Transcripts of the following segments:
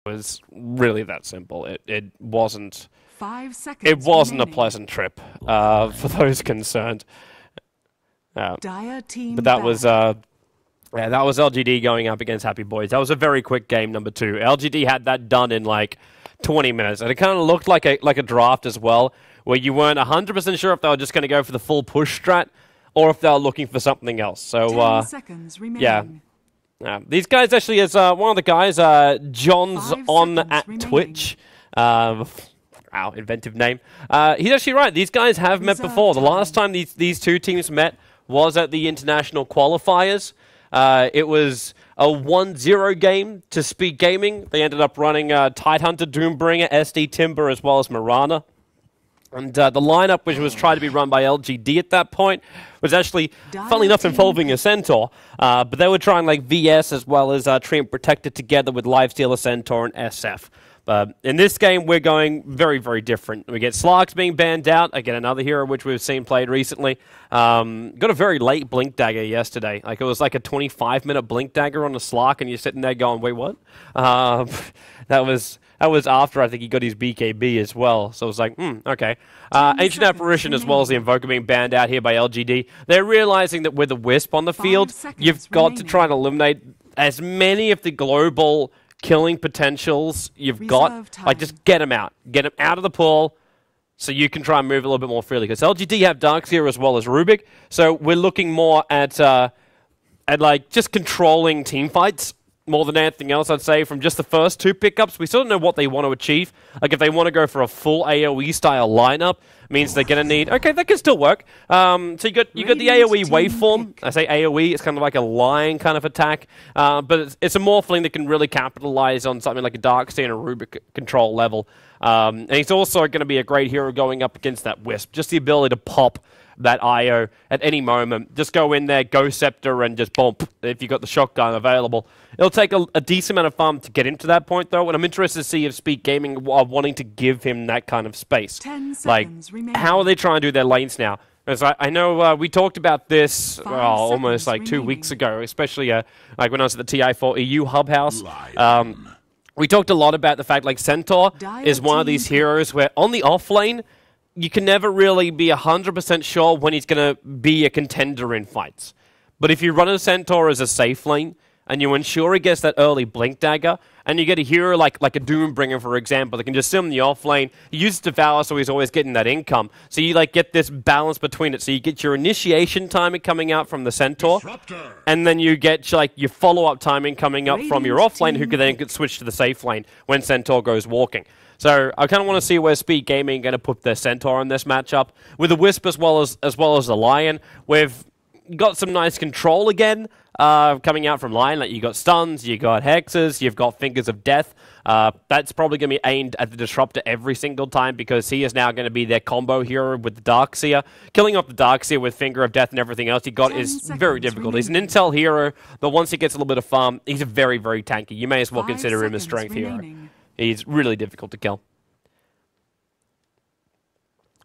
was really that simple. It wasn't. 5 seconds. It wasn't remaining. a pleasant trip for those concerned. Dire team But that was that was LGD going up against Happy Boys. That was a very quick game, number 2. LGD had that done in like 20 minutes, and it kind of looked like a draft as well, where you weren't 100% sure if they were just going to go for the full push strat or if they were looking for something else. So 10 seconds remaining. these guys actually, as one of the guys, John's 5 on seconds at remaining. Twitch. Wow, inventive name. He's actually right. These guys have met Reserve before. The time. last time these two teams met was at the international qualifiers. It was a 1-0 game to Speed Gaming. They ended up running Tidehunter, Doombringer, SD Timber, as well as Marana. And the lineup, which was tried to be run by LGD at that point, was actually, funnily enough, involving a Centaur. But they were trying like VS as well as Treant Protector together with Lifestealer, Centaur, and SF. But in this game, we're going very, very different. We get Slarks being banned out. Again, another hero which we've seen played recently. Got a very late Blink Dagger yesterday. Like, it was like a 25-minute Blink Dagger on a Slark, and you're sitting there going, wait, what? That was after I think he got his BKB as well. So it was like, okay. Ancient Apparition as well as the Invoker being banned out here by LGD. They're realizing that with a Wisp on the field, you've got to try and eliminate as many of the global killing potentials you've got. Like, just get them out. Get them out of the pool so you can try and move a little bit more freely. Because LGD have Darkseer as well as Rubik. So we're looking more at like just controlling team fights more than anything else, I'd say. From just the first 2 pickups, we still don't know what they want to achieve. Like, if they want to go for a full AoE style lineup, means they're going to need... Okay, that can still work. So you got the AoE waveform. I say AoE, it's kind of like a line kind of attack. But it's a Morphling that can really capitalize on something like a Darkseer and a Rubik control level. And he's also going to be a great hero going up against that Wisp. Just the ability to pop that IO at any moment. Just go in there, go Scepter, and just bump if you've got the shotgun available. It'll take a decent amount of farm to get him to that point, though, and I'm interested to see if Speed Gaming are wanting to give him that kind of space. 10 like, seconds remaining. how are they trying to do their lanes now? Because I know we talked about this 5 almost like seconds 2 remaining. weeks ago, especially like when I was at the TI4 EU Hub House. We talked a lot about the fact like Centaur is one of these heroes where on the off lane, you can never really be 100% sure when he's going to be a contender in fights. But if you run a Centaur as a safe lane, and you ensure he gets that early Blink Dagger, and you get a hero like a Doombringer, for example, that can just sit in the off lane, he uses Devour, so he's always getting that income. So you like get this balance between it. So you get your initiation timing coming out from the Centaur, and then you get like your follow-up timing coming up from your off lane, who can then get switched to the safe lane when Centaur goes walking. So I kind of want to see where Speed Gaming are going to put their Centaur in this matchup. With the Wisp as well as the Lion, we've got some nice control again coming out from Lion. Like, you got stuns, you got hexes, you've got Fingers of Death. That's probably going to be aimed at the Disruptor every single time because he is now going to be their combo hero with the Darkseer. Killing off the Darkseer with Finger of Death and everything else he got is very difficult. He's an intel hero, but once he gets a little bit of farm, he's very, very tanky. You may as well consider him a strength hero. He's really difficult to kill.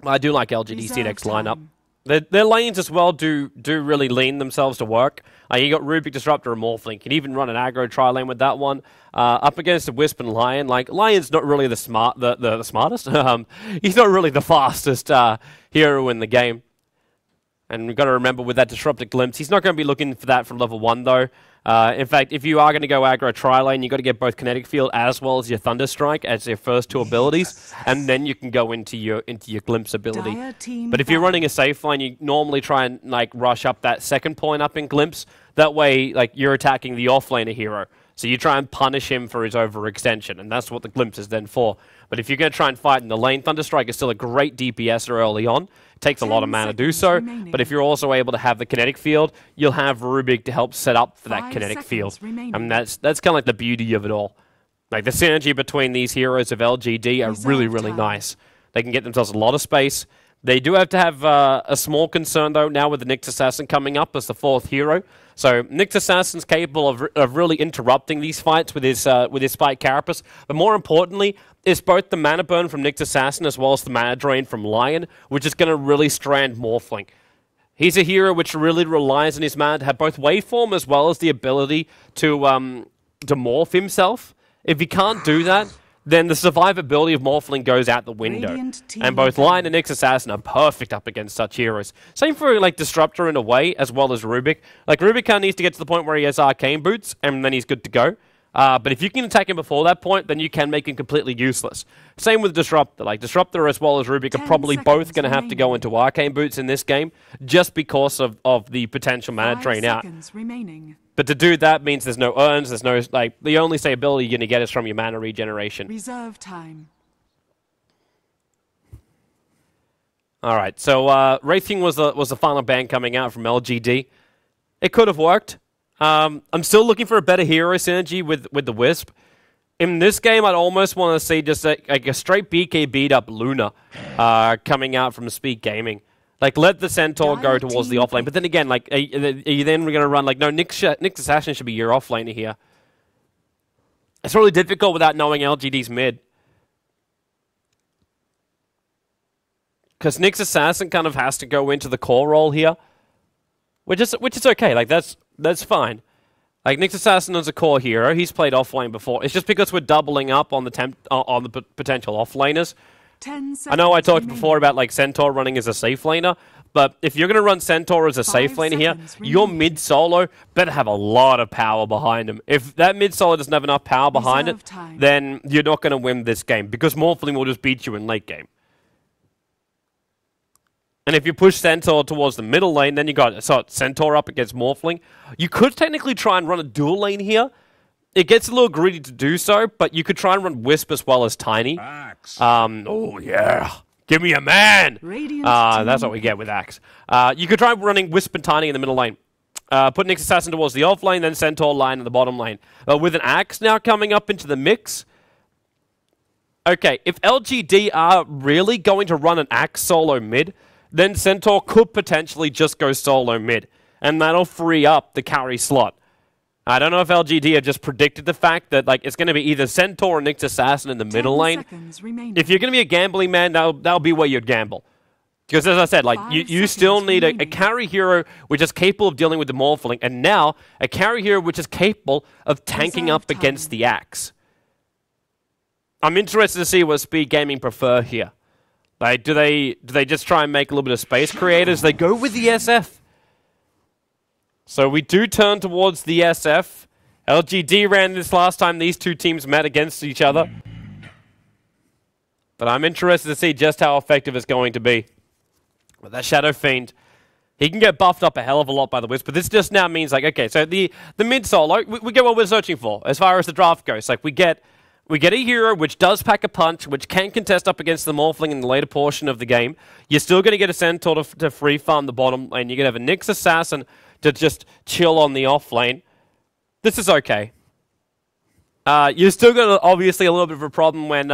I do like LGD.C next lineup. Their lanes as well do really lean themselves to work. You got Rubik, Disruptor, and Morphling. Can even run an aggro tri-lane with that one. Up against the Wisp and Lion. Like, Lion's not really the smartest. He's not really the fastest hero in the game. And we've got to remember with that Disruptor Glimpse, he's not going to be looking for that from level 1, though. In fact, if you are going to go aggro tri-lane, you've got to get both Kinetic Field as well as your Thunder Strike as your first 2 abilities, and then you can go into your Glimpse ability. But if you're running a safe lane, you normally try and like rush up that second point up in Glimpse. That way, like, you're attacking the offlaner hero. So you try and punish him for his overextension, and that's what the Glimpse is then for. But if you're going to try and fight in the lane, Thunderstrike is still a great DPSer early on. It takes a lot of mana to do so, but if you're also able to have the kinetic field, you'll have Rubik to help set up for that kinetic field. I mean, that's kind of like the beauty of it all. Like, the synergy between these heroes of LGD are really, really nice. They can get themselves a lot of space. They do have to have a small concern, though, now with the Nyx Assassin coming up as the 4th hero. So Nyx Assassin's capable of really interrupting these fights with his Spike Carapace. But more importantly, it's both the mana burn from Nyx Assassin as well as the mana drain from Lion, which is going to really strand Morphling. He's a hero which really relies on his mana to have both waveform as well as the ability to morph himself If you can't do that, then the survivability of Morphling goes out the window. And both Lion and Nyx Assassin are perfect up against such heroes. Same for like Disruptor in a way, as well as Rubik. Like Rubik needs to get to the point where he has Arcane Boots, and then he's good to go. But if you can attack him before that point, then you can make him completely useless. Same with Disruptor. Like Disruptor as well as Rubik are probably both going to have to go into Arcane Boots in this game, just because of the potential mana drain out. But to do that means there's no urns, there's no, like, the only say ability you're going to get is from your mana regeneration. Reserve time. Alright, so Wraithing was the final ban coming out from LGD. It could have worked. I'm still looking for a better hero synergy with the Wisp. In this game, I'd almost want to see just like a straight BK beat up Luna coming out from Speed Gaming. Like, let the Centaur go towards the offlane. But then again, like, are you then going to run, like, no, Nyx Assassin should be your offlaner here. It's really difficult without knowing LGD's mid. Because Nyx Assassin kind of has to go into the core role here. Which is okay, like, that's fine. Like, Nyx Assassin is a core hero. He's played offlane before. It's just because we're doubling up on the potential offlaners. I know I talked before about like Centaur running as a safe laner, but if you're going to run Centaur as a safe laner here, your mid solo better have a lot of power behind him. If that mid solo doesn't have enough power behind it, then you're not going to win this game, because Morphling will just beat you in late game. And if you push Centaur towards the middle lane, then you got Centaur up against Morphling. You could technically try and run a dual lane here. It gets a little greedy to do so, but you could try and run Wisp as well as Tiny. Oh, yeah. Give me a man! That's what we get with Axe. You could try running Wisp and Tiny in the middle lane. Put Nyx Assassin towards the off lane, then Centaur line in the bottom lane. With an Axe now coming up into the mix... Okay, if LGD are really going to run an Axe solo mid, then Centaur could potentially just go solo mid. And that'll free up the carry slot. I don't know if LGD have just predicted the fact that like it's going to be either Centaur or Nyx Assassin in the middle lane. If you're going to be a gambling man, that'll be where you'd gamble. Because as I said, like you still need a carry hero which is capable of dealing with the Morphling, and now a carry hero which is capable of tanking up against the Axe. I'm interested to see what Speed Gaming prefer here. Like, do they just try and make a little bit of space creators? They go with the SF. So we do turn towards the SF. LGD ran this last time these two teams met against each other. But I'm interested to see just how effective it's going to be. With that Shadow Fiend, he can get buffed up a hell of a lot by the Wisp, but this just now means, like, okay, so the mid-solo, we get what we're searching for as far as the draft goes. Like, we get a hero which does pack a punch, which can contest up against the Morphling in the later portion of the game. You're still going to get a Centaur to free farm the bottom lane. You're going to have a Nyx Assassin to just chill on the off lane. This is okay. You're still got obviously a little bit of a problem when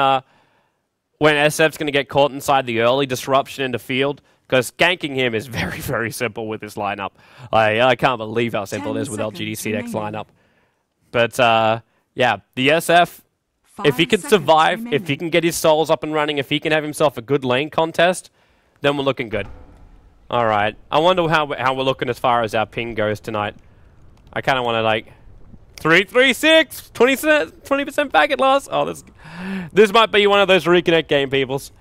SF's going to get caught inside the early disruption in the field, because ganking him is very, very simple with this lineup. I can't believe how simple it is with LGD.C next lineup. But yeah, the SF, if he can survive, if he can get his souls up and running, if he can have himself a good lane contest, then we're looking good. All right. I wonder how we're looking as far as our ping goes tonight. I kind of want to, like, 336, 20% packet loss. Oh, this might be one of those reconnect game peoples.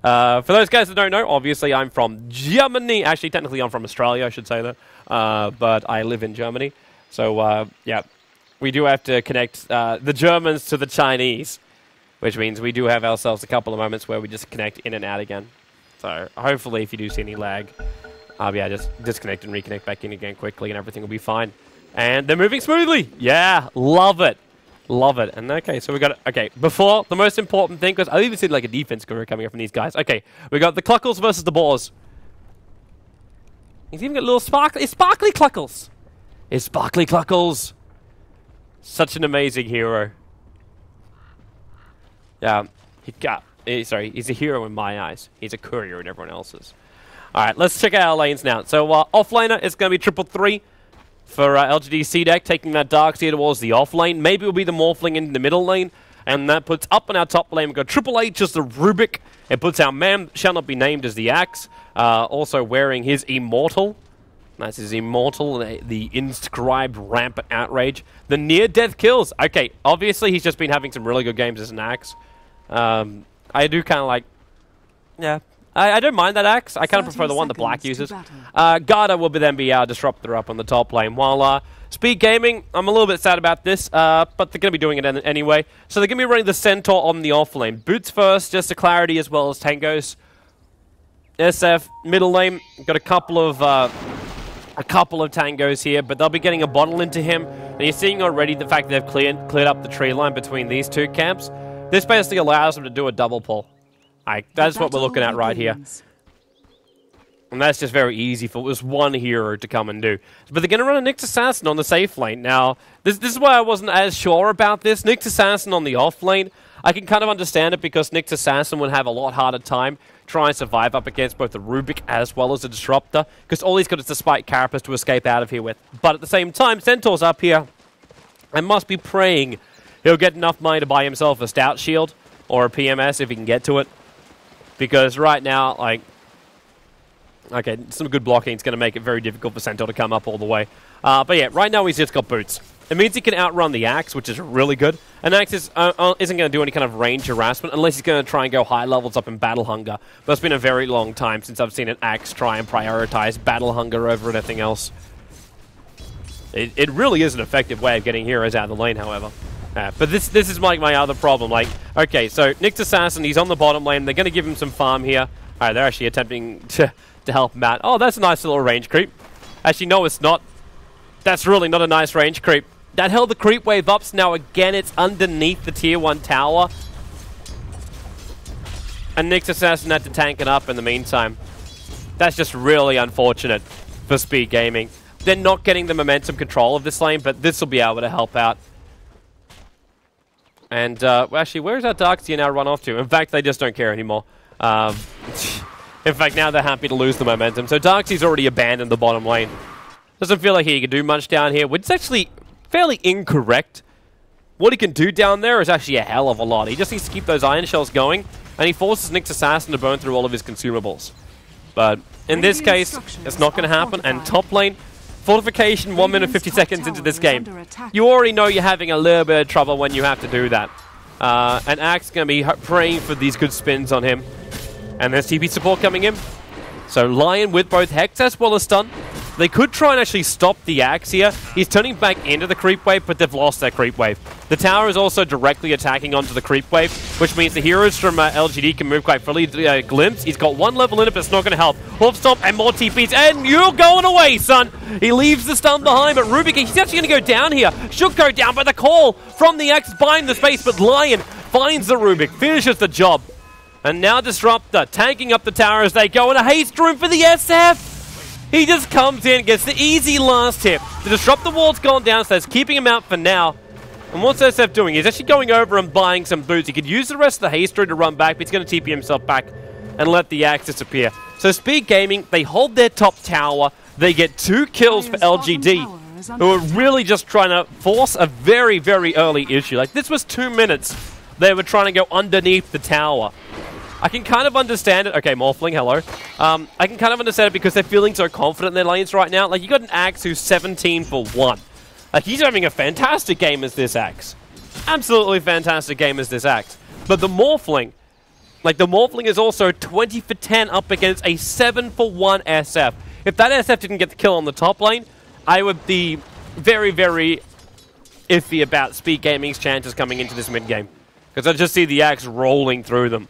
For those guys that don't know, obviously I'm from Germany. Actually, technically I'm from Australia, I should say that. But I live in Germany. So, yeah, we do have to connect the Germans to the Chinese, which means we do have ourselves a couple of moments where we just connect in and out again. So hopefully if you do see any lag, yeah, just disconnect and reconnect back in again quickly and everything will be fine. And they're moving smoothly. Yeah, love it. Love it. And okay, so we got, okay, before, the most important thing, because I even see like a defense score coming up from these guys. Okay, we got the Cluckles versus the Boars. He's even got little sparkly Cluckles. It's sparkly Cluckles. Such an amazing hero. Yeah, he's a hero in my eyes. He's a courier in everyone else's. Alright, let's check out our lanes now. So, offlaner is going to be 333 for LGD.C deck, taking that Darkseer towards the off lane. Maybe it'll be the Morphling in the middle lane, and that puts up on our top lane. We've got Triple H as the Rubik. It puts our man, shall not be named, as the Axe, also wearing his Immortal. That's his Immortal, the inscribed rampant outrage. The near-death kills. Okay, obviously he's just been having some really good games as an axe. I do kind of like... Yeah, I don't mind that axe. I kind of prefer the one the black uses. Garda will then be our disruptor up on the top lane. While Speed Gaming, I'm a little bit sad about this, but they're going to be doing it anyway. So they're going to be running the Centaur on the off lane. Boots first, just to clarity, as well as Tangos. SF, middle lane, got a couple of Tangos here, but they'll be getting a bottle into him. And you're seeing already the fact that they've cleared up the tree line between these two camps. This basically allows them to do a double pull. That's what we're looking at right here. And that's just very easy for this one hero to come and do. But they're going to run a Nyx Assassin on the safe lane. Now, this is why I wasn't as sure about this. Nyx Assassin on the off lane, I can kind of understand it because Nyx Assassin would have a lot harder time trying to survive up against both the Rubik as well as the Disruptor, because all he's got is the Spike Carapace to escape out of here with. But at the same time, Centaur's up here and must be praying he'll get enough money to buy himself a Stout Shield or a PMS if he can get to it. Because right now, like... Okay, some good blocking is going to make it very difficult for Centaur to come up all the way. But yeah, right now he's just got boots. It means he can outrun the Axe, which is really good. And Axe isn't going to do any kind of range harassment unless he's going to try and go high levels up in Battle Hunger. But it's been a very long time since I've seen an Axe try and prioritize Battle Hunger over anything else. It really is an effective way of getting heroes out of the lane, however. But this is like my other problem. Like, okay, so Nyx Assassin, he's on the bottom lane. They're going to give him some farm here. All right, they're actually attempting to help Matt. Oh, that's a nice little range creep. Actually, no, it's not. That's really not a nice range creep. That held the creep wave up, so now again it's underneath the tier 1 tower. And Nyx Assassin had to tank it up in the meantime. That's just really unfortunate for Speed Gaming. They're not getting the momentum control of this lane, but this will be able to help out. And, actually, where is our Darkseer now run off to? In fact, they just don't care anymore. In fact, now they're happy to lose the momentum. So Darkseer's already abandoned the bottom lane. Doesn't feel like he can do much down here, which is actually fairly incorrect. What he can do down there is actually a hell of a lot. He just needs to keep those Iron Shells going, and he forces Nyx Assassin to burn through all of his consumables. But in this case, it's not going to happen. And top lane, Fortification 1 minute 50 seconds into this game. You already know you're having a little bit of trouble when you have to do that. And Axe is going to be praying for these good spins on him. And there's TP support coming in. So Lion with both Hex as well as Stun. They could try and actually stop the Axe here. He's turning back into the creep wave, but they've lost their creep wave. The tower is also directly attacking onto the creep wave, which means the heroes from LGD can move quite freely. Glimpse, he's got 1 level in it, but it's not going to help. Wolf Stomp and more TPs, and you're going away, son! He leaves the stun behind, but Rubik, he's actually going to go down here. Should go down, but the call from the Axe buying the space, but Lion finds the Rubik, finishes the job. And now Disruptor, tanking up the tower as they go, and a haste room for the SF! He just comes in, gets the easy last hit. The Disruptor wall's gone down, so it's keeping him out for now. And what's SF doing? He's actually going over and buying some boots. He could use the rest of the haste room to run back, but he's going to TP himself back and let the Axe disappear. So Speed Gaming, they hold their top tower. They get 2 kills for LGD, who are really just trying to force a very, very early issue. Like, this was 2 minutes. They were trying to go underneath the tower. I can kind of understand it. Okay, Morphling, hello. I can kind of understand it because they're feeling so confident in their lanes right now. Like, you got an Axe who's 17 for 1. Like, he's having a fantastic game as this Axe. Absolutely fantastic game as this Axe. But the Morphling, like, the Morphling is also 20 for 10 up against a 7 for 1 SF. If that SF didn't get the kill on the top lane, I would be very, very iffy about Speed Gaming's chances coming into this mid-game. Because I just see the Axe rolling through them.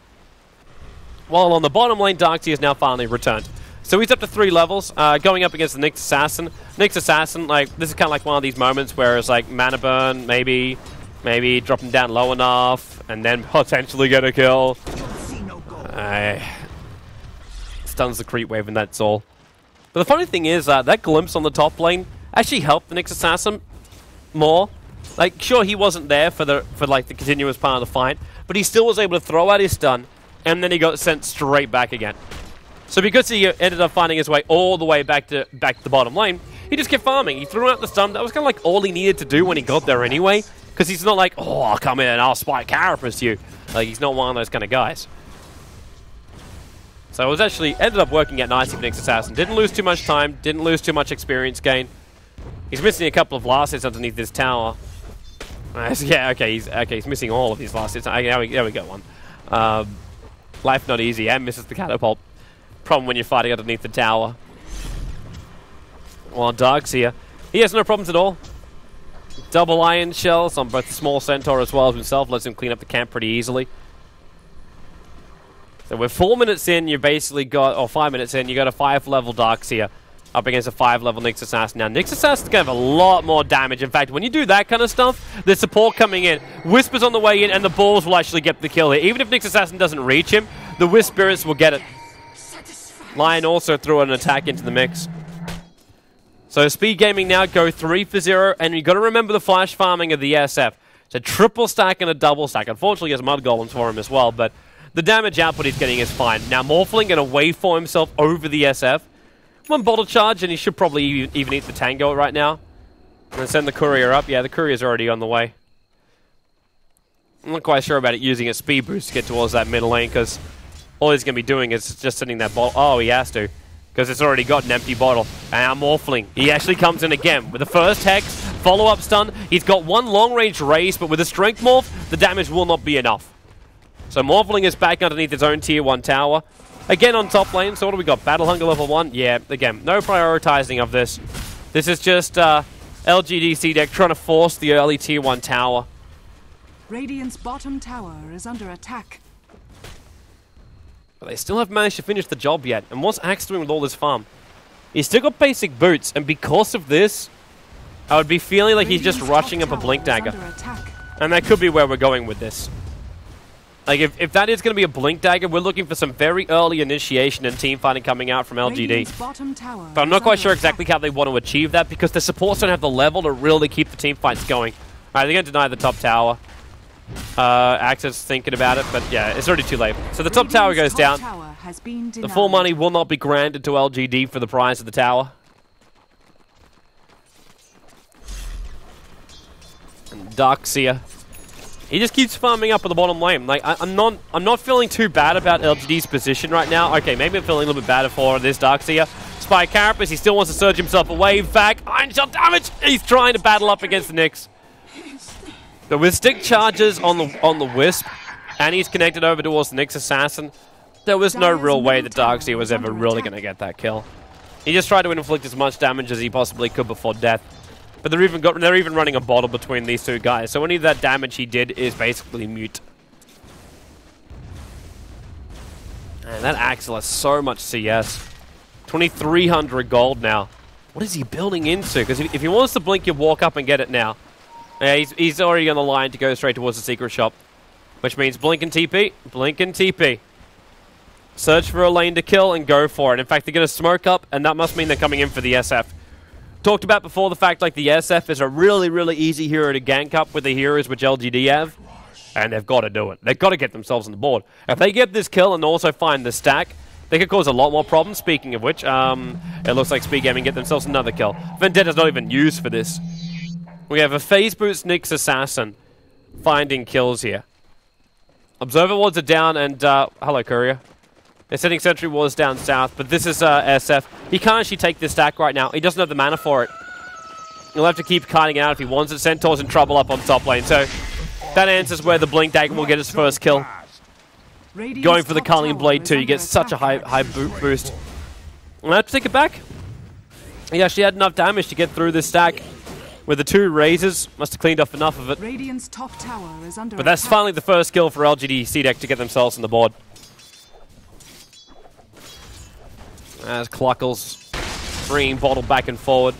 While on the bottom lane, Darkseer has now finally returned. So he's up to 3 levels, going up against the Nyx Assassin. Nyx Assassin, like, this is kind of like one of these moments where it's like mana burn, maybe drop him down low enough, and then potentially get a kill. Stuns the creep wave, and that's all. But the funny thing is, that glimpse on the top lane actually helped the Nyx Assassin more. Like, sure, he wasn't there for the continuous part of the fight, but he still was able to throw out his stun, and then he got sent straight back again. So because he ended up finding his way all the way back to the bottom lane, he just kept farming. He threw out the stun. That was kind of like all he needed to do when he got there anyway. Because he's not like, oh, I'll come in and I'll spike Carapace you. Like, he's not one of those kind of guys. So it was actually ended up working out nicely for Nyx Assassin. Didn't lose too much time, didn't lose too much experience gain. He's missing a couple of last hits underneath this tower. Yeah, okay, he's missing all of his last hits. Okay, there we go, one. Life not easy, and misses the catapult. Problem when you're fighting underneath the tower. While Dark's here, he has no problems at all. Double iron shells on both the small centaur as well as himself, lets him clean up the camp pretty easily. So we're 4 minutes in, you basically got, or 5 minutes in, you got a 5-level Darkseer up against a 5-level Nyx Assassin. Now, Nyx Assassin's going to have a lot more damage. In fact, when you do that kind of stuff, there's support coming in, Whispers on the way in, and the balls will actually get the kill here. Even if Nyx Assassin doesn't reach him, the Wisp Spirits will get it. Lion also threw an attack into the mix. So Speed Gaming now go 3 for 0, and you've got to remember the flash farming of the SF. It's a triple stack and a double stack. Unfortunately, he has Mud Golems for him as well, but the damage output he's getting is fine. Now, Morphling going to wave for himself over the SF. One bottle charge, and he should probably even eat the Tango right now. And then send the Courier up. Yeah, the Courier's already on the way. I'm not quite sure about it using a speed boost to get towards that middle lane, because all he's going to be doing is just sending that bottle. Oh, he has to, because it's already got an empty bottle. And now Morphling, he actually comes in again with the first Hex, follow-up stun. He's got one long-range raise, but with a Strength Morph, the damage will not be enough. So Morphling is back underneath his own Tier 1 tower. Again on top lane, so what do we got? Battle Hunger level 1? Yeah, again, no prioritizing of this. This is just LGD.C deck trying to force the early Tier 1 tower. Radiant's bottom tower is under attack. But they still haven't managed to finish the job yet. And what's Axe doing with all this farm? He's still got basic boots, and because of this, I would be feeling like he's just rushing up a Blink Dagger. And that could be where we're going with this. Like, if that is going to be a Blink Dagger, we're looking for some very early initiation and team fighting coming out from LGD. But I'm not quite sure exactly how they want to achieve that, because the supports don't have the level to really keep the team fights going. Alright, they're going to deny the top tower. Axis thinking about it, but yeah, it's already too late. So the top tower goes down. The full money will not be granted to LGD for the prize of the tower. And Darkseer, he just keeps farming up at the bottom lane. Like, I'm not feeling too bad about LGD's position right now. Okay, maybe I'm feeling a little bit better for this Darkseer. Spy Carapace, he still wants to surge himself away. Back, Iron Shot damage. He's trying to battle up against the Nyx. But with stick charges on the Wisp, and he's connected over towards the Nyx Assassin, there was no real way that Darkseer was ever really going to get that kill. He just tried to inflict as much damage as he possibly could before death. But they're even running a bottle between these two guys, so any of that damage he did is basically mute. And that Axel has so much CS. 2,300 gold now. What is he building into? Because if he wants to blink, you walk up and get it now. Yeah, he's already on the line to go straight towards the secret shop. Which means blink and TP, blink and TP. Search for a lane to kill and go for it. In fact, they're going to smoke up, and that must mean they're coming in for the SF. Talked about before the fact like the SF is a really, really easy hero to gank up with the heroes which LGD have. And they've got to do it. They've got to get themselves on the board. If they get this kill and also find the stack, they could cause a lot more problems. Speaking of which, it looks like Speed Gaming get themselves another kill. Vendetta's not even used for this. We have a phase boost Nyx Assassin finding kills here. Observer wards are down, and hello Courier. They're setting sentry wards down south, but this is SF. He can't actually take this stack right now. He doesn't have the mana for it. He'll have to keep kiting it out if he wants it. Centaur's in trouble up on top lane, so that answers where the Blink Dagger will get his first kill. Going for the Culling Blade too. You get such a high boost. We'll have to take it back. He actually had enough damage to get through this stack. With the two raises, must have cleaned off enough of it. Radiant's top tower is under but that's attack. finally the first kill for LGD.C deck to get themselves on the board. As Cluckles bringing bottle back and forward.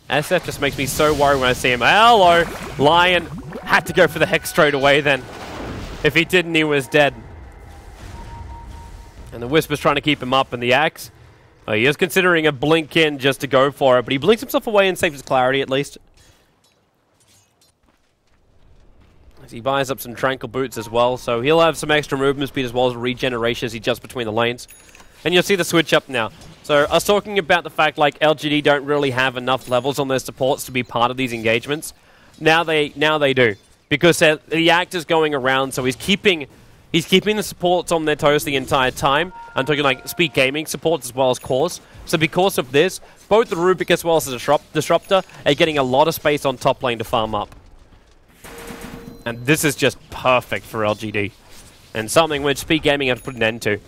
SF just makes me so worried when I see him. Hello! Lion had to go for the Hex straight away then. If he didn't, he was dead. And the Whisper's trying to keep him up, and the Axe, he is considering a blink in just to go for it, but he blinks himself away and saves his clarity at least. As he buys up some Tranquil Boots as well, so he'll have some extra movement speed as well as regeneration as he jumps between the lanes. And you'll see the switch up now. So I was talking about the fact like LGD don't really have enough levels on their supports to be part of these engagements. Now they do. Because the Act is going around, so he's keeping He's keeping the supports on their toes the entire time. I'm talking like Speed Gaming supports as well as cores. So because of this, both the Rubik as well as the Disruptor are getting a lot of space on top lane to farm up. And this is just perfect for LGD. And something which Speed Gaming have to put an end to.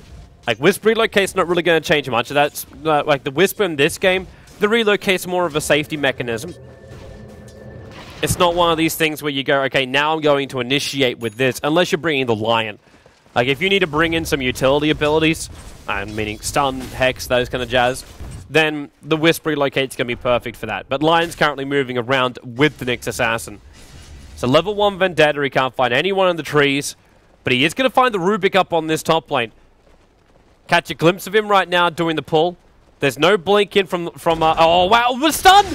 Like, Wisp relocate's not really going to change much. That's like the Wisp in this game, the relocate's more of a safety mechanism. It's not one of these things where you go, okay, now I'm going to initiate with this, unless you're bringing the Lion. Like, if you need to bring in some utility abilities, meaning stun, hex, those kind of jazz, then the Wisp relocate's going to be perfect for that. But Lion's currently moving around with the Nyx Assassin. So level 1 Vendetta, he can't find anyone in the trees, but he is going to find the Rubik up on this top lane. Catch a glimpse of him right now doing the pull. There's no blink in from oh wow, the stun!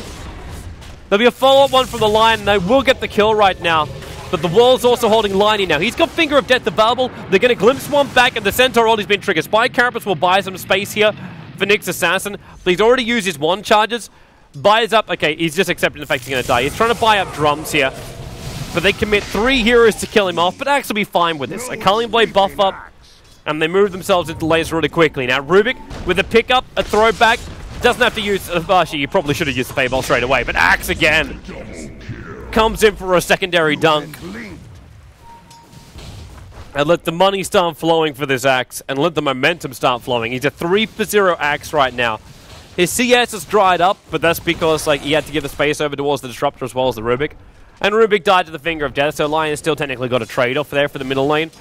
There'll be a follow-up one from the Lion, and they will get the kill right now. But the wall's also holding Liney now. He's got Finger of Death available. They're going to glimpse one back, and the Centaur ult has been triggered. Spy Carapace will buy some space here for Nyx Assassin. But he's already used his 1 charges. Buys up. Okay, he's just accepting the fact he's going to die. He's trying to buy up drums here. But they commit 3 heroes to kill him off. But Axe will be fine with this. A Culling Blade buff up, and they move themselves into laser really quickly. Now, Rubik with a pickup, a throwback. Doesn't have to use... actually, you probably should have used the Payball straight away. But Axe again comes in for a secondary dunk. And let the money start flowing for this Axe, and let the momentum start flowing. He's a 3-0 Axe right now. His CS has dried up, but that's because like he had to give the space over towards the Disruptor as well as the Rubik. And Rubik died to the Finger of Death, so Lion still technically got a trade-off there for the middle lane.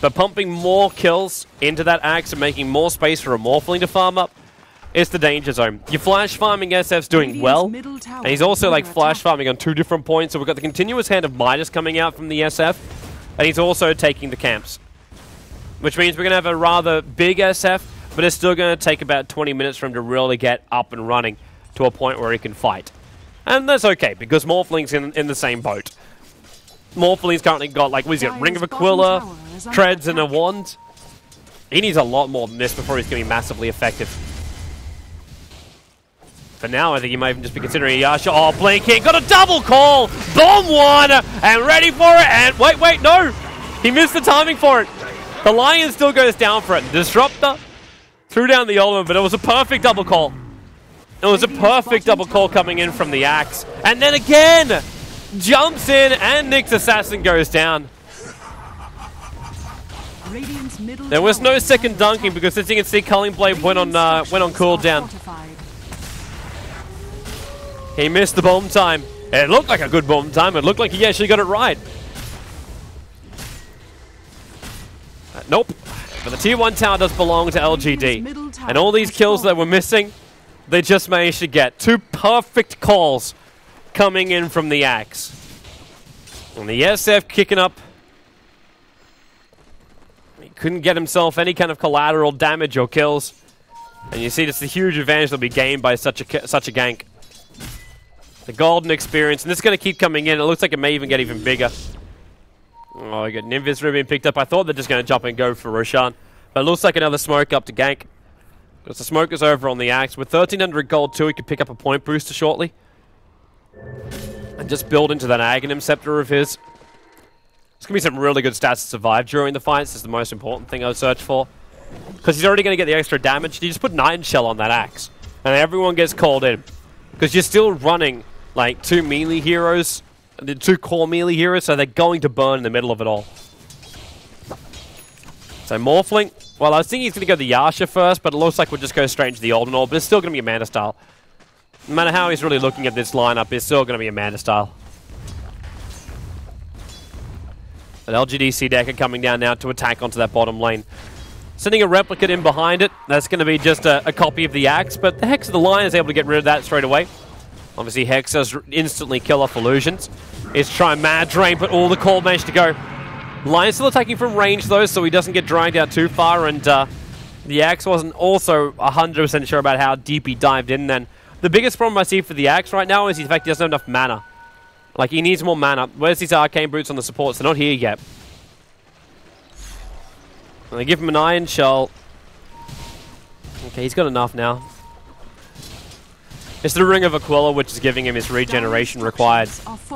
But pumping more kills into that Axe and making more space for a Morphling to farm up, it's the danger zone. Your flash farming SF's doing well, and he's also like flash farming on 2 different points. So we've got the continuous hand of Midas coming out from the SF, and he's also taking the camps. Which means we're going to have a rather big SF, but it's still going to take about 20 minutes for him to really get up and running to a point where he can fight. And that's okay, because Morphling's in the same boat. Morphling's currently got, like, what is it, Ring of Aquila, Treads, and a Wand. He needs a lot more than this before he's going to be massively effective. For now, I think he might even just be considering Yasha. Oh, blinking, got a double call! Bomb 1, and ready for it, and wait, no! He missed the timing for it. The Lion still goes down for it. Disruptor threw down the ultimate, but it was a perfect double call. It was a perfect double call coming in from the Axe. And then again, jumps in, and Nyx Assassin goes down. There was no second dunking, because as you can see, Culling Blade went on cooldown. He missed the bomb time. It looked like a good bomb time. It looked like he actually got it right. Nope. But the tier 1 tower does belong to LGD. And all these kills that we're missing, they just managed to get 2 perfect calls coming in from the Axe. And the SF kicking up. He couldn't get himself any kind of collateral damage or kills. And you see, it's the huge advantage that'll be gained by such a gank. The golden experience, and this is going to keep coming in. It looks like it may even get even bigger. Oh, I got Nimbus being picked up. I thought they're just going to jump and go for Roshan. But it looks like another smoke up to gank. Because the smoke is over on the Axe. With 1,300 gold too, he could pick up a point booster shortly. And just build into that Aghanim Scepter of his. It's going to be some really good stats to survive during the fights. This is the most important thing I would search for. Because he's already going to get the extra damage. You just put 9 Shell on that Axe. And everyone gets called in. Because you're still running like 2 melee heroes, 2 core melee heroes, so they're going to burn in the middle of it all. So Morphling, well, I was thinking he's going to go the Yasha first, but it looks like we'll just go straight into the Olden Orb, but it's still going to be a Mana style. No matter how he's really looking at this lineup, it's still going to be a Mana style. But LGD.C deck are coming down now to attack onto that bottom lane. Sending a replicate in behind it, that's going to be just a copy of the Axe, but the Hex of the Lion is able to get rid of that straight away. Obviously, Hex does instantly kill off illusions. It's trying Mad Drain, but all the call managed to go. Lion's still attacking from range, though, so he doesn't get dragged out too far, and the Axe wasn't also 100% sure about how deep he dived in then. The biggest problem I see for the Axe right now is the fact he doesn't have enough mana. Like, he needs more mana. Where's these Arcane Boots on the supports? They're not here yet. And they give him an Iron Shell. Okay, he's got enough now. It's the Ring of Aquila, which is giving him his regeneration required.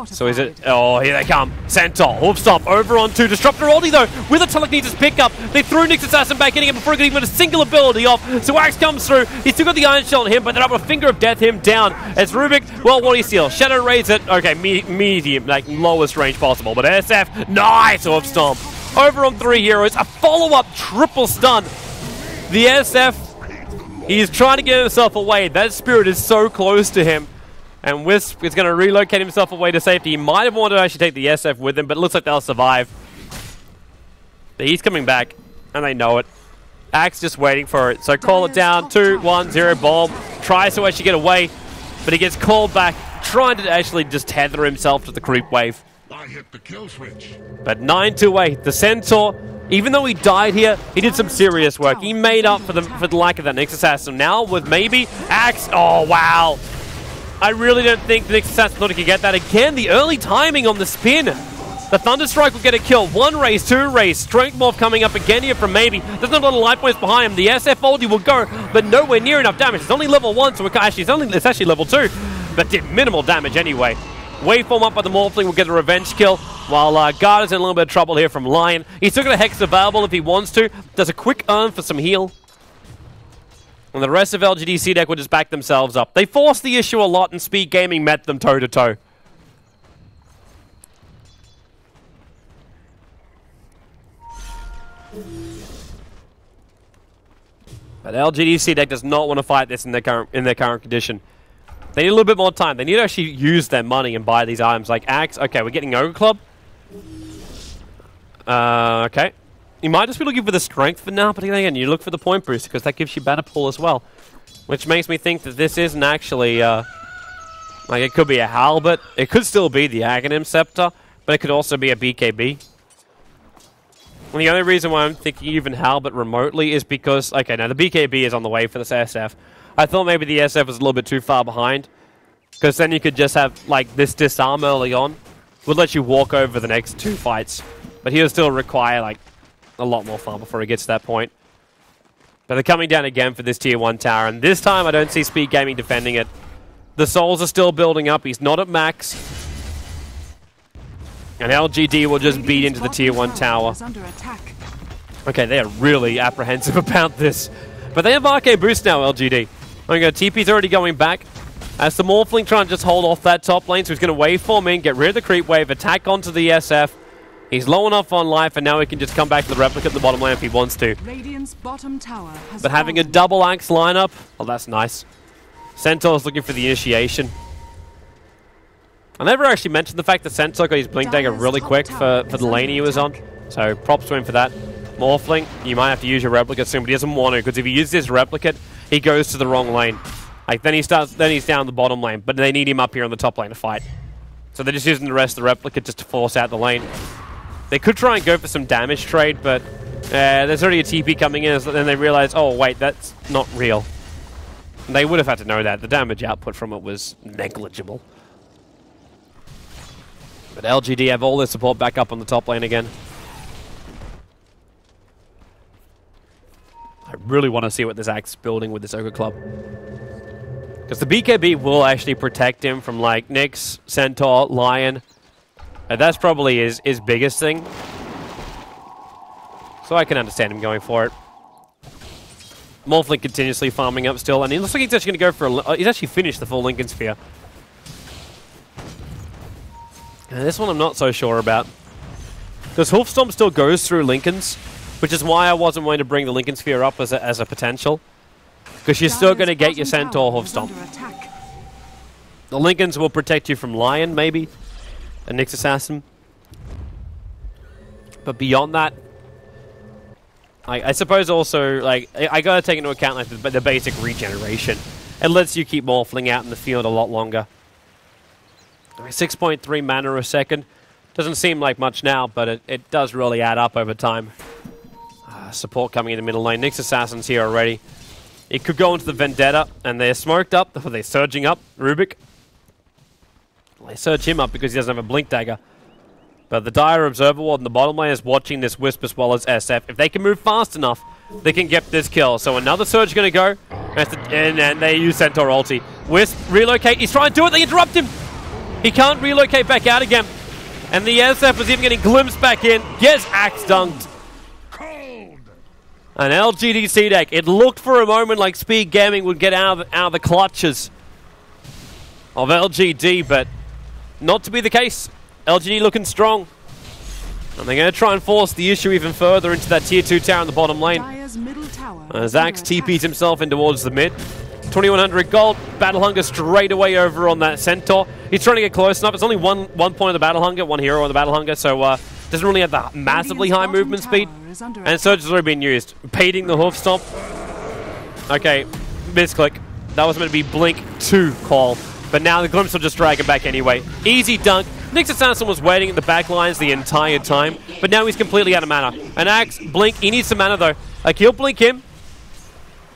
So is it? Oh, here they come. Centaur, hoof stomp, over on 2. Disruptor ulti though, with a telekinesis pickup. They threw Nyx Assassin back in again before he could even get a single ability off. So Axe comes through. He's still got the Iron Shell on him, but they're able to Finger of Death him down. As Rubik, well, what do you steal? Shadow Rays it. Okay, medium, like lowest range possible. But SF, nice hoof stomp. Over on 3 heroes, a follow-up triple stun. The SF, he's trying to get himself away. That spirit is so close to him. And Wisp is going to relocate himself away to safety. He might have wanted to actually take the SF with him, but it looks like they'll survive. But he's coming back, and they know it. Axe just waiting for it. So call it down. 2, 1, 0, bomb. Tries to actually get away, but he gets called back, trying to actually just tether himself to the creep wave. I hit the kill switch. But 9-8, the Centaur, even though he died here, he did some serious work. He made up for the lack of that Nyx Assassin. Now with maybe Axe. Oh, wow. I really don't think the Nyx Assassin thought he could get that. Again, the early timing on the spin. The Thunderstrike will get a kill. 1 raise, 2 raise. Strength Morph coming up again here from maybe. There's not a lot of life points behind him. The SF ulti will go, but nowhere near enough damage. It's only level 1, so it's actually level 2. But did minimal damage anyway. Waveform up by the Morphling will get a revenge kill, while Guard is in a little bit of trouble here from Lion. He's still got a Hex available if he wants to. Does a quick earn for some heal. And the rest of LGD.C deck will just back themselves up. They forced the issue a lot, and Speed Gaming met them toe-to-toe. But LGD.C deck does not want to fight this in their current condition. They need a little bit more time. They need to actually use their money and buy these items like Axe. Okay, we're getting Ogre Club. Okay. You might just be looking for the strength for now, but again, you look for the point boost because that gives you better pull as well. Which makes me think that this isn't actually, like it could be a Halberd. It could still be the Aghanim Scepter, but it could also be a BKB. And the only reason why I'm thinking even Halberd remotely is because, okay, now the BKB is on the way for this SF. I thought maybe the SF was a little bit too far behind, because then you could just have, like, this disarm early on. Would let you walk over the next 2 fights. But he'll still require, like, a lot more fun before he gets to that point. But they're coming down again for this tier 1 tower, and this time I don't see Speed Gaming defending it. The souls are still building up. He's not at max. And LGD will just beat into the tier 1 tower. Okay, they are really apprehensive about this. But they have Arcade Boost now, LGD. Okay, TP's already going back. As the Morphling trying to just hold off that top lane, so he's going to waveform in, get rid of the creep wave, attack onto the SF. He's low enough on life, and now he can just come back to the replica at the bottom lane if he wants to. Radiant's bottom tower has But having a double Axe lineup, well, that's nice. Centaur's looking for the initiation. I never actually mentioned the fact that Centaur got his Blink Dagger really quick for the lane he was on. So props to him for that. Morphling, you might have to use your Replicate soon, but he doesn't want to, because if he uses his Replicate, he goes to the wrong lane. Like, then he's down the bottom lane, but they need him up here on the top lane to fight. So they're just using the rest of the Replicate just to force out the lane. They could try and go for some damage trade, but there's already a TP coming in, and then they realize, oh, wait, that's not real. And they would have had to know that. The damage output from it was negligible. But LGD have all their support back up on the top lane again. I really want to see what this Axe is building with this Ogre Club. Because the BKB will actually protect him from, like, Nyx, Centaur, Lion. And that's probably his biggest thing. So I can understand him going for it. Morphling continuously farming up still, and he looks like he's actually going to go for he's actually finished the full Lincoln Sphere. And this one I'm not so sure about. Because Hoof Stomp still goes through Lincolns, which is why I wasn't going to bring the Lincoln Sphere up as a potential. Because you're still going to get your Centaur Hoof Stomp. The Lincolns will protect you from Lion, maybe. A Nyx Assassin. But beyond that, I suppose also, like, I gotta take into account like the basic regeneration. It lets you keep Morphling out in the field a lot longer. 6.3 mana a second. Doesn't seem like much now, but it does really add up over time. Support coming in the middle lane. Nyx Assassin's here already. It could go into the Vendetta, and they're smoked up. They're surging up. Rubik. They surge him up because he doesn't have a Blink Dagger. But the Dire Observer Ward in the bottom lane is watching this Wisp as well as SF. If they can move fast enough, they can get this kill. So another surge going to go, and they use Centaur ulti. Wisp, relocate. He's trying to do it. They interrupt him. He can't relocate back out again. And the SF was even getting glimpsed back in. Gets axe dunked. An LGD.C deck. It looked for a moment like Speed Gaming would get out of the clutches of LGD, but not to be the case. LGD looking strong. And they're going to try and force the issue even further into that tier 2 tower in the bottom lane. Zax TPs himself in towards the mid. 2100 gold. Battle Hunger straight away over on that Centaur. He's trying to get close enough. It's only one point of the Battle Hunger, one hero on the Battle Hunger, so doesn't really have the massively high movement speed. And Surge has already been used. Baiting the hoof stomp. Okay, misclick. That was meant to be Blink 2 call. But now the Glimpse will just drag him back anyway. Easy dunk. Nyx Assassin was waiting in the back lines the entire time, but now he's completely out of mana. An Axe, Blink, he needs some mana though. Like, he'll Blink him.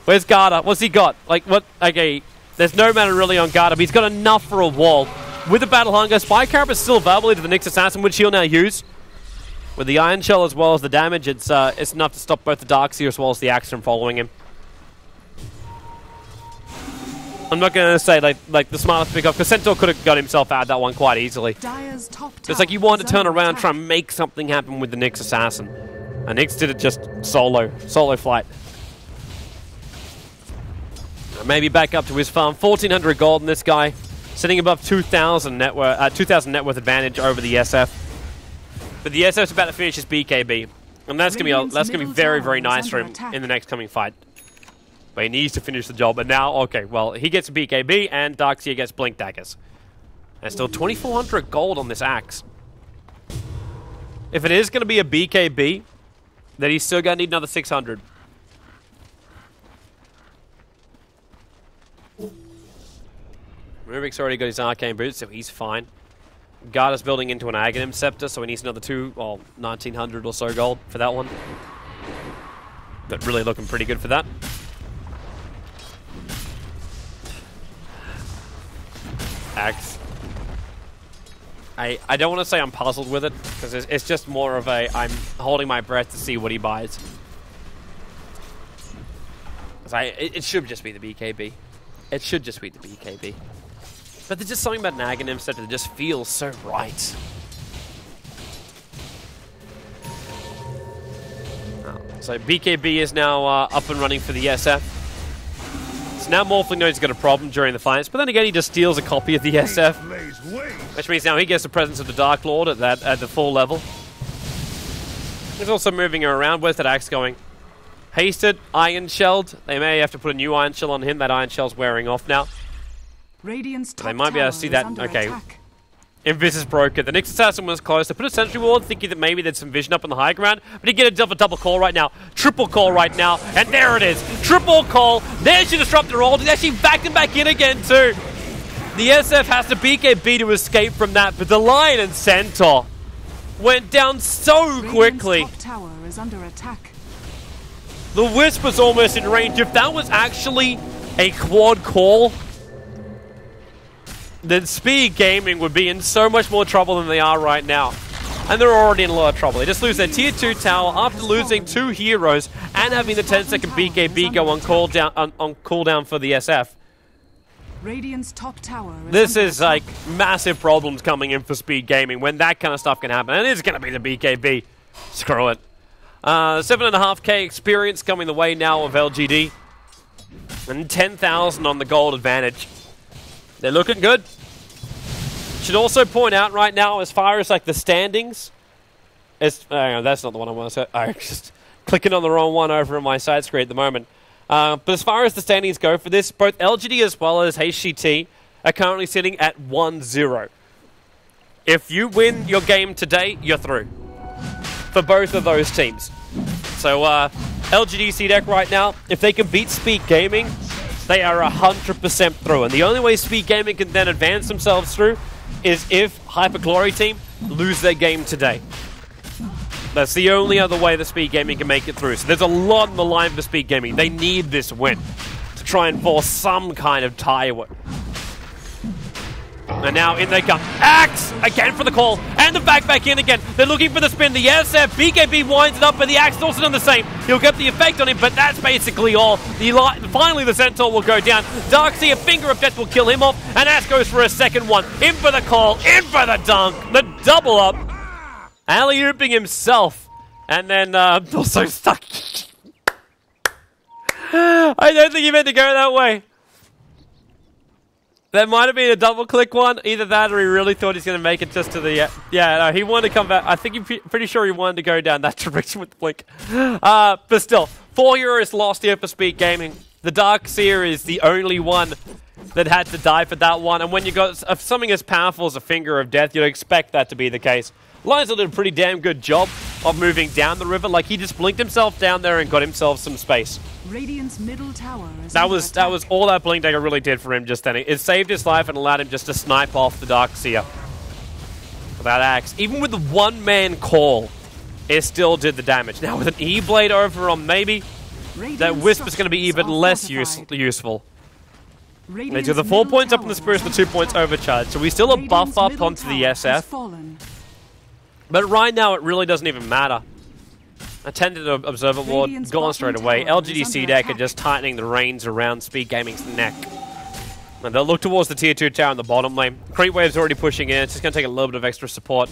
Where's Garda? What's he got? Like, what? Okay, there's no mana really on Garda, but he's got enough for a wall. With the Battle Hunger, Spy Carp is still available into the Nyx Assassin, which he'll now use. With the Iron Shell as well as the damage, it's enough to stop both the Darkseer as well as the Axe from following him. I'm not going to say like the smartest pick up, because Centaur could have got himself out of that one quite easily. It's like you want to turn around, try and make something happen with the Nyx Assassin. And Nyx did it just solo flight. Maybe back up to his farm. 1400 gold in this guy, sitting above 2,000 net worth advantage over the SF. But the SF's about to finish his BKB, and that's gonna be very, very nice for him in the next coming fight. But he needs to finish the job. And now, okay, well, he gets a BKB, and Darkseer gets Blink Daggers. And still 2,400 gold on this Axe. If it is going to be a BKB, then he's still going to need another 600. Rubik's already got his Arcane Boots, so he's fine. Garda's building into an Aghanim Scepter, so he needs another 1,900 or so gold for that one. But really looking pretty good for that. Axe. I don't want to say I'm puzzled with it, because it's just more of a I'm holding my breath to see what he buys. It should just be the BKB. It should just be the BKB. But there's just something about an Aghanim Scepter that just feels so right. So BKB is now up and running for the SF. So now Morphling knows he's got a problem during the fights, but then again he just steals a copy of the SF, which means now he gets the presence of the Dark Lord at the full level. He's also moving her around. Where's that Axe going? Hasted, Iron Shelled. They may have to put a new Iron Shell on him. That Iron Shell's wearing off now. They might be able to see that. Okay. Invis is broken. The Nyx Assassin was close. They put a sentry ward, thinking that maybe there's some vision up on the high ground, but he get a double call right now. Triple call right now, and there it is. Triple call. There's your Disruptor ult. He's actually backed him back in again too. The SF has to BKB to escape from that, but the Lion and Centaur went down so quickly. Tower is under attack. The Wisp was almost in range. If that was actually a quad call, then Speed Gaming would be in so much more trouble than they are right now. And they're already in a lot of trouble. They just lose their tier 2 tower after losing 2 heroes and having the 10-second BKB go on cooldown for the SF. Radiant's top tower This is like massive problems coming in for Speed Gaming when that kind of stuff can happen. And it's going to be the BKB. Screw it. 7.5k experience coming the way now of LGD. And 10,000 on the gold advantage. They're looking good. Should also point out right now, as far as like the standings, that's not the one I want to say. I'm just clicking on the wrong one over on my side screen at the moment. But as far as the standings go for this, both LGD as well as HCT are currently sitting at 1-0. If you win your game today, you're through for both of those teams. So LGD.C deck right now, if they can beat Speed Gaming, they are 100% through. And the only way Speed Gaming can then advance themselves through is if Hyperglory team lose their game today. That's the only other way that Speed Gaming can make it through. So there's a lot on the line for Speed Gaming. They need this win to try and force some kind of tie. And now in they come. Axe! Again for the call. And the back in again. They're looking for the spin. The SF. BKB winds it up, but the Axe also done the same. He'll get the effect on him, but that's basically all. Finally, the Centaur will go down. Darkseer, Finger of Death will kill him off. And Axe goes for a second one. In for the call. In for the dunk. The double up. Alley-ooping himself. And then also stuck. I don't think he meant to go that way. That might have been a double-click one. Either that or he really thought he's going to make it just to the... no, he wanted to come back. I think he's pretty sure he wanted to go down that direction with the blink. But still, 4 heroes lost here for Speed Gaming. The Darkseer is the only one that had to die for that one. And when you got something as powerful as a Finger of Death, you'd expect that to be the case. Liza did a pretty damn good job of moving down the river. Like, he just blinked himself down there and got himself some space. Radiant's middle tower is that was all that blink dagger really did for him just then. It saved his life and allowed him just to snipe off the Darkseer. For that Axe. Even with the one-man call, it still did the damage. Now with an E-Blade over on maybe, that Wisp is going to be even less useful. They do the 4 points up in the Spirits, the 2 points overcharge. So we still a buff up onto the SF. But right now it really doesn't even matter. Attended an Observer Ward, gone straight away. LGD.C deck are just tightening the reins around Speed Gaming's neck. And they'll look towards the tier 2 tower in the bottom lane. Creep Wave's already pushing in, it's just going to take a little bit of extra support.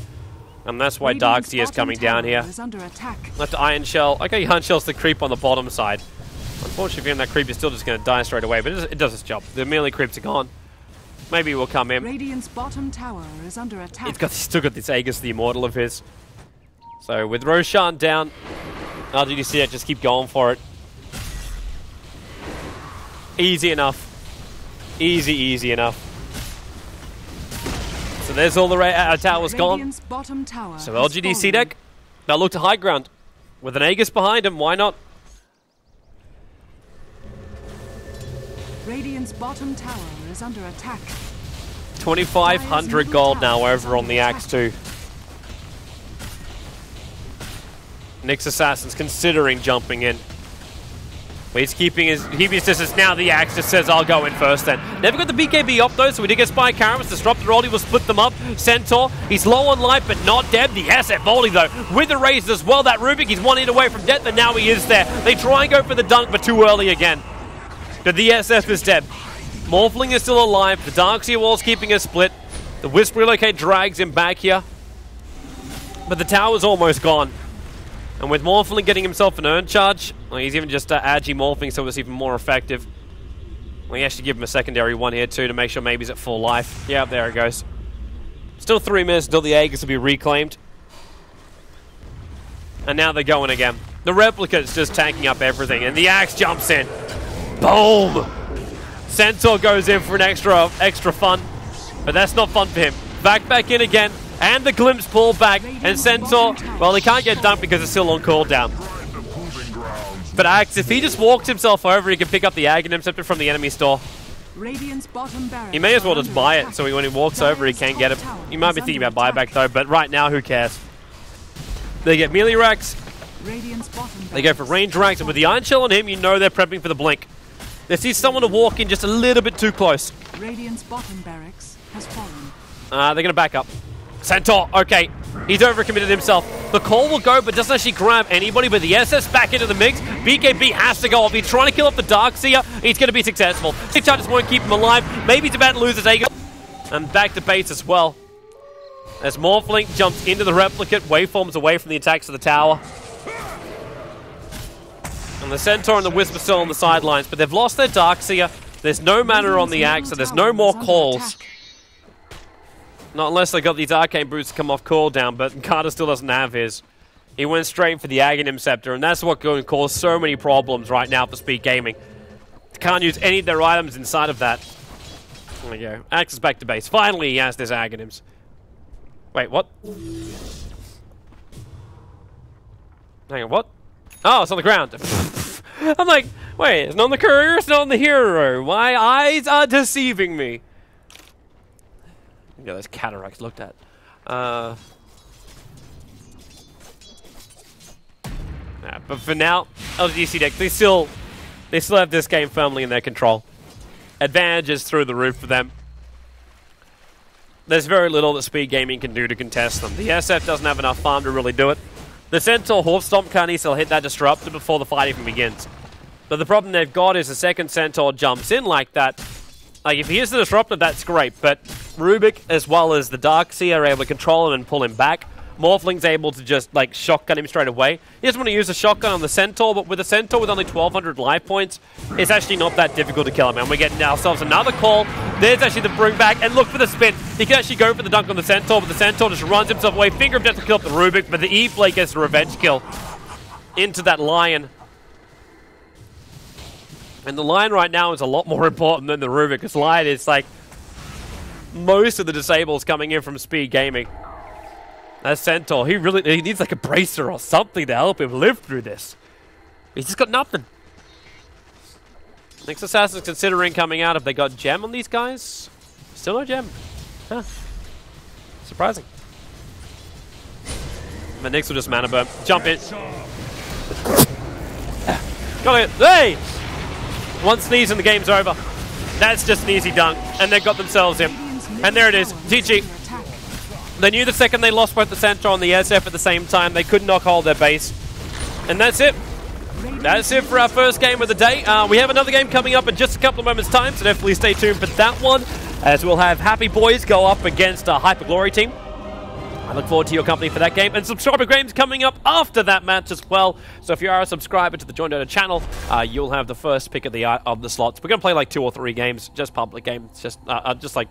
And that's why Darkseer is coming down here. Left Iron Shell. Okay, Iron Shell's the creep on the bottom side. Unfortunately for him, that creep is still just going to die straight away, but it does its job. The melee creeps are gone. Maybe we'll come in. Radiant's bottom tower is under attack. He's still got this Aegis, the Immortal of his. So with Roshan down, LGD.C just keep going for it. Easy enough. Easy enough. So there's all the towers gone. So LGD.C deck, they'll look to high ground. With an Aegis behind him, why not? Radiant's bottom tower is under attack. 2,500 gold now over on the Axe 2. Nyx Assassin's considering jumping in. But he's keeping his distance. Now the Axe just says, I'll go in first then. Never got the BKB up though, so we did get Spy Karamis. Disrupt the roll, he will split them up. Centaur, he's low on life but not dead. The SF volley though, with the raise as well. That Rubik, he's 1 hit away from death and now he is there. They try and go for the dunk but too early again. But the SF is dead. Morphling is still alive. The Darkseer wall's keeping a split. The Wisp Relocate drags him back here. But the tower's almost gone. And with Morphling getting himself an Urn Charge, well, he's even just Agi Morphing, so it's even more effective. We actually give him a secondary one here too to make sure maybe he's at full life. Yeah, there it goes. Still 3 minutes until the Aegis will be reclaimed. And now they're going again. The Replica's just tanking up everything, and the Axe jumps in. Boom! Centaur goes in for an extra fun, but that's not fun for him. Back in again, and the Glimpse pull back, and Centaur, well, he can't get dunked because it's still on cooldown. But Axe, if he just walks himself over, he can pick up the Aghanim Scepter from the enemy store. He may as well just buy it, so when he walks over, he can get it. He might be thinking about buyback though, but right now, who cares? They get melee racks, they go for range racks, and with the Iron Shell on him, you know they're prepping for the blink. They see someone to walk in just a little bit too close. Radiant's bottom barracks has fallen. They're going to back up. Centaur, okay. He's overcommitted himself. The call will go, but doesn't actually grab anybody, but the SS back into the mix. BKB has to go off. He's trying to kill off the Darkseer. He's going to be successful. Six charges won't keep him alive. Maybe he's about to lose his Aegis. And back to base as well. As Morphling jumps into the Replicate, waveforms away from the attacks of the tower. And the Centaur and the Wisp are still on the sidelines, but they've lost their Darkseer. There's no mana on the Axe, so there's no more calls. Not unless they got these Arcane Boots to come off cooldown, but Carter still doesn't have his. He went straight for the Aghanim Scepter, and that's what going to cause so many problems right now for Speed Gaming. Can't use any of their items inside of that. There we go. Axe is back to base. Finally, he has his Aghanims. Wait, what? Hang on, what? Oh, it's on the ground. I'm like, wait, it's not on the courier, it's not on the hero. My eyes are deceiving me. Yeah, those cataracts looked at. Yeah, but for now, LGD.C deck, they still have this game firmly in their control. Advantages through the roof for them. there's very little that Speed Gaming can do to contest them. The SF doesn't have enough farm to really do it. The Centaur Hoof Stomp can't easily hit that Disruptor before the fight even begins. But the problem they've got is the second Centaur jumps in like that. Like, if he is the Disruptor, that's great, but Rubik, as well as the Darkseer, are able to control him and pull him back. Morphling's able to just, like, shotgun him straight away. He doesn't want to use a shotgun on the Centaur, but with a Centaur with only 1,200 life points, it's actually not that difficult to kill him. And we're getting ourselves another call. There's actually the bring back, and look for the spin. He can actually go for the dunk on the Centaur, but the Centaur just runs himself away. Finger of death to kill up the Rubik, but the E-Blade gets the revenge kill into that Lion. And the Lion right now is a lot more important than the Rubik, because Lion is, like, most of the disables coming in from Speed Gaming. That Centaur, he needs like a bracer or something to help him live through this. He's just got nothing. Next Assassin's considering coming out. Have they got gem on these guys? Still no gem. Huh. Surprising. The Nyx will just mana burn. Jump in. Got it. Hey! One sneeze and the game's over. That's just an easy dunk. And they've got themselves him. And there it is. GG. They knew the second they lost both the Centaur and the SF at the same time, they could not hold their base. And that's it. That's it for our first game of the day. We have another game coming up in just a couple of moments' time, so definitely stay tuned for that one, as we'll have Happy Boys go up against a Hyper Glory team. I look forward to your company for that game. And subscriber games coming up after that match as well. So if you are a subscriber to the Join Dota channel, you'll have the first pick of the slots. We're going to play like 2 or 3 games, just public games, just like